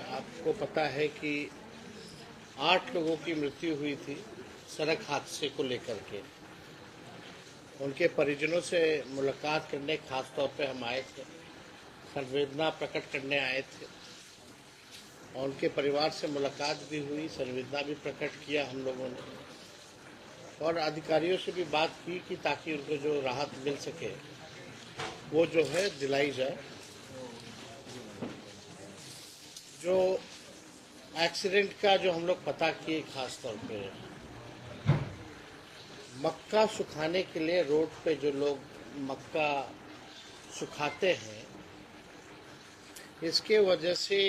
आपको पता है कि 8 लोगों की मृत्यु हुई थी सड़क हादसे को लेकर के। उनके परिजनों से मुलाकात करने खास तौर पे हम आए थे, संवेदना प्रकट करने आए थे और उनके परिवार से मुलाकात भी हुई, संवेदना भी प्रकट किया हम लोगों ने और अधिकारियों से भी बात की कि ताकि उनको जो राहत मिल सके वो जो है दिलाई जाए। जो एक्सीडेंट का जो हम लोग पता किए खास तौर पे मक्का सुखाने के लिए रोड पे जो लोग मक्का सुखाते हैं, इसके वजह से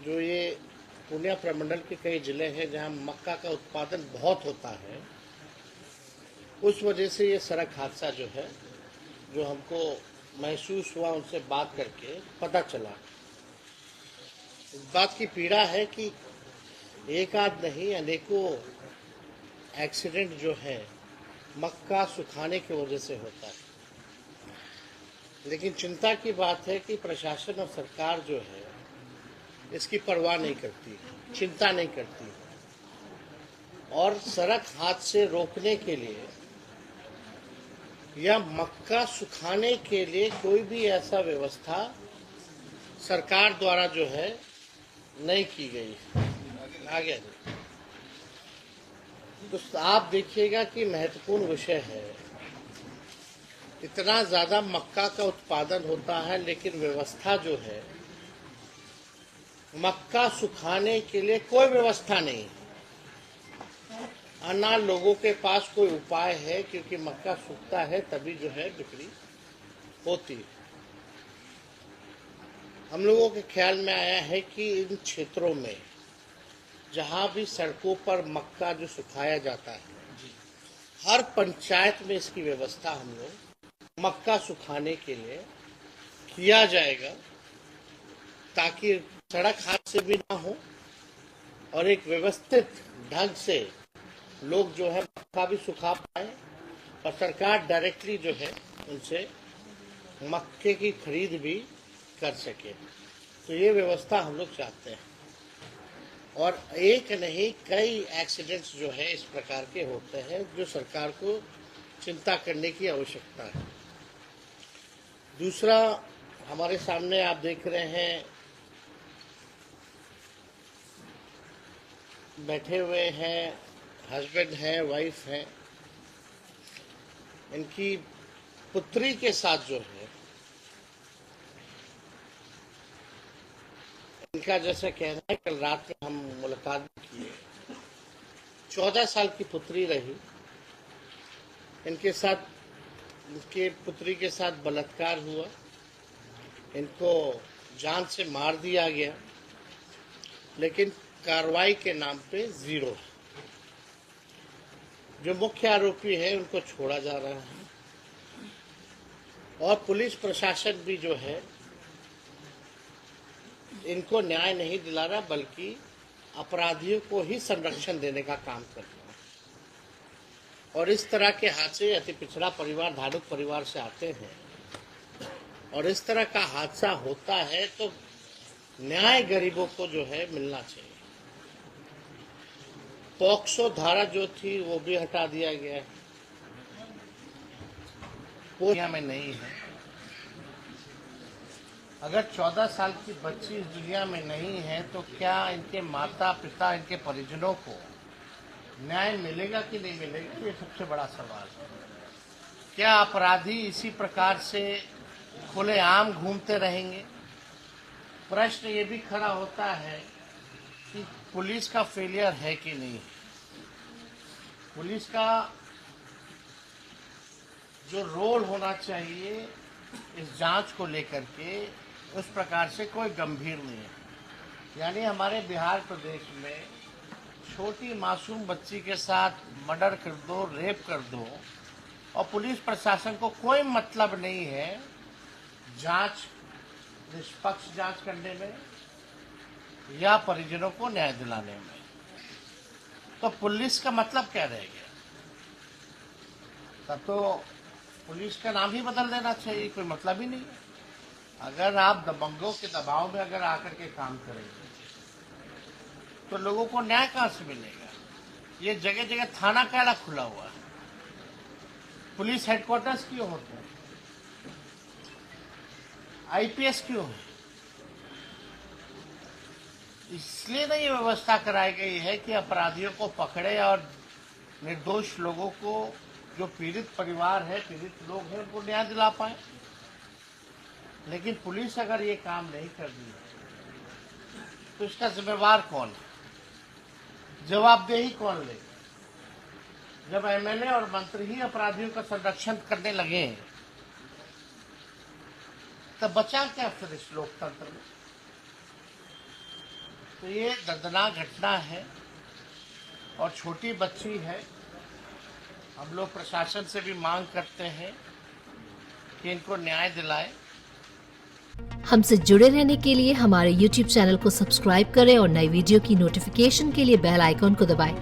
जो ये पूर्णिया प्रमंडल के कई ज़िले हैं जहां मक्का का उत्पादन बहुत होता है, उस वजह से ये सड़क हादसा जो है, जो हमको महसूस हुआ उनसे बात करके पता चला। इस बात की पीड़ा है कि एक आध नहीं अनेकों एक्सीडेंट जो है मक्का सुखाने की वजह से होता है। लेकिन चिंता की बात है कि प्रशासन और सरकार जो है इसकी परवाह नहीं करती, चिंता नहीं करती और सड़क हादसे रोकने के लिए या मक्का सुखाने के लिए कोई भी ऐसा व्यवस्था सरकार द्वारा जो है नहीं की गई। आगे तो आप देखिएगा कि महत्वपूर्ण विषय है। इतना ज़्यादा मक्का का उत्पादन होता है लेकिन व्यवस्था जो है मक्का सुखाने के लिए कोई व्यवस्था नहीं है। ना लोगों के पास कोई उपाय है, क्योंकि मक्का सूखता है तभी जो है बिक्री होती है। हम लोगों के ख्याल में आया है कि इन क्षेत्रों में जहाँ भी सड़कों पर मक्का जो सुखाया जाता है, हर पंचायत में इसकी व्यवस्था हम लोग मक्का सुखाने के लिए किया जाएगा, ताकि सड़क हादसे भी ना हो और एक व्यवस्थित ढंग से लोग जो है मक्का भी सुखा पाए और सरकार डायरेक्टली जो है उनसे मक्के की खरीद भी कर सके। तो ये व्यवस्था हम लोग चाहते हैं और एक नहीं कई एक्सीडेंट्स जो है इस प्रकार के होते हैं जो सरकार को चिंता करने की आवश्यकता है। दूसरा, हमारे सामने आप देख रहे हैं बैठे हुए हैं, हस्बैंड हैं, वाइफ हैं, इनकी पुत्री के साथ जो है इनका जैसा कहना है, कल रात में हम मुलाकात भी किए, 14 साल की पुत्री रही, इनके साथ इनके पुत्री के साथ बलात्कार हुआ, इनको जान से मार दिया गया, लेकिन कार्रवाई के नाम पे जीरो। जो मुख्य आरोपी है उनको छोड़ा जा रहा है और पुलिस प्रशासन भी जो है इनको न्याय नहीं दिला रहा, बल्कि अपराधियों को ही संरक्षण देने का काम कर रहा है। और इस तरह के हादसे अति पिछड़ा परिवार, धार्मिक परिवार से आते हैं और इस तरह का हादसा होता है तो न्याय गरीबों को जो है मिलना चाहिए। पॉक्सो धारा जो थी वो भी हटा दिया गया है, वो दुनिया में नहीं है। अगर 14 साल की बच्ची इस दुनिया में नहीं है तो क्या इनके माता पिता, इनके परिजनों को न्याय मिलेगा कि नहीं मिलेगा, ये सबसे बड़ा सवाल है। क्या अपराधी इसी प्रकार से खुलेआम घूमते रहेंगे? प्रश्न ये भी खड़ा होता है कि पुलिस का फेलियर है कि नहीं। पुलिस का जो रोल होना चाहिए इस जांच को लेकर के, उस प्रकार से कोई गंभीर नहीं है। यानी हमारे बिहार प्रदेश में छोटी मासूम बच्ची के साथ मर्डर कर दो, रेप कर दो और पुलिस प्रशासन को कोई मतलब नहीं है जांच, निष्पक्ष जांच करने में या परिजनों को न्याय दिलाने में। तो पुलिस का मतलब क्या रह गया? तब तो पुलिस का नाम ही बदल देना चाहिए, कोई मतलब ही नहीं है। अगर आप दबंगों के दबाव में अगर आकर के काम करेंगे तो लोगों को न्याय कहाँ से मिलेगा? ये जगह जगह थाना कैला खुला हुआ है, पुलिस हेडक्वार्टर्स क्यों होते हैं, आईपीएस क्यों है? इसलिए नहीं व्यवस्था कराई गई है कि अपराधियों को पकड़े और निर्दोष लोगों को, जो पीड़ित परिवार है, पीड़ित लोग हैं, उनको न्याय दिला पाए। लेकिन पुलिस अगर ये काम नहीं कर रही तो इसका जिम्मेवार कौन है? जवाबदेही कौन लेगा? जब एमएलए और मंत्री ही अपराधियों का संरक्षण करने लगे तब बचा क्या फिर इस लोकतंत्र में? तो ये दर्दनाक घटना है और छोटी बच्ची है। हम लोग प्रशासन से भी मांग करते हैं कि इनको न्याय दिलाए। हमसे जुड़े रहने के लिए हमारे YouTube चैनल को सब्सक्राइब करें और नई वीडियो की नोटिफिकेशन के लिए बेल आइकॉन को दबाएं।